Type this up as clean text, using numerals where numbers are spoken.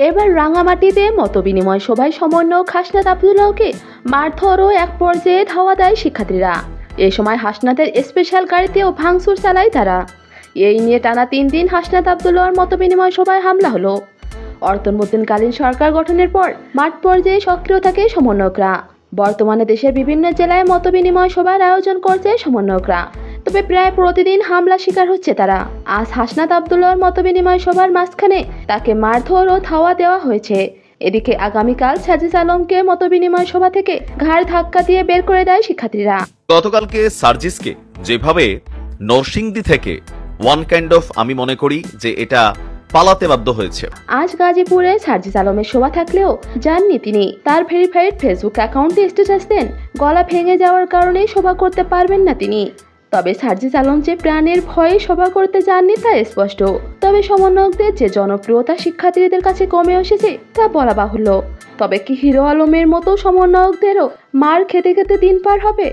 এবার রাঙামাটিতে মতবিনিময় সভায় সমন্বয়ক হাসনাত আব্দুল্লাহকে মারধর ও এক পর্যায়ে ধাওয়া দেয় শিক্ষার্থীরা। এ সময় হাসনাতের স্পেশাল গাড়িতেও ভাঙচুর চালায় তারা। এই নিয়ে টানা 3 দিন হাসনাত আব্দুল্লাহর মতবিনিময় সভায় হামলা হলো। অন্তর্বর্তীকালীন সরকার গঠনের পর মাঠ পর্যায়ে সক্রিয় থাকে সমন্বয়করা। বর্তমানে দেশের বিভিন্ন জেলায় মতবিনিময় সভার আয়োজন করছে সমন্বয়করা, তবে প্রায় প্রতিদিন হামলার শিকার হচ্ছে তারা। আজ হাসনাত আব্দুল্লাহর মতবিনিময় সভার মাঝখানে তাকে মারধর ও ধাওয়া দেওয়া হয়েছে। এদিকে আগামীকাল সাজিদ আলমকে মতবিনিময় সভা থেকে ঘাড় ধাক্কা দিয়ে বের করে দেয় শিক্ষার্থীরা। গতকালকে সার্জিসকে যেভাবে নরসিংদী থেকে আমি মনে করি যে এটা পালাতে বাধ্য হয়েছে। আজ গাজীপুরে সাজিদ আলমের সভা থাকলেও যাননি তিনি। তার ভেরিফাইড ফেসবুক অ্যাকাউন্টে স্ট্যাটাস দেন গলা ভেঙে যাওয়ার কারণে সভা করতে পারবেন না তিনি। তবে সার্জিস আলম যে প্রাণের ভয়ে সভা করতে যাননি তা স্পষ্ট। তবে সমন্বয়কদের যে জনপ্রিয়তা শিক্ষার্থীদের কাছে কমে এসেছে তা বলা বাহুল্য। তবে কি হিরো আলমের মতো সমন্বয়কদেরও মার খেতে খেতে দিন পার হবে?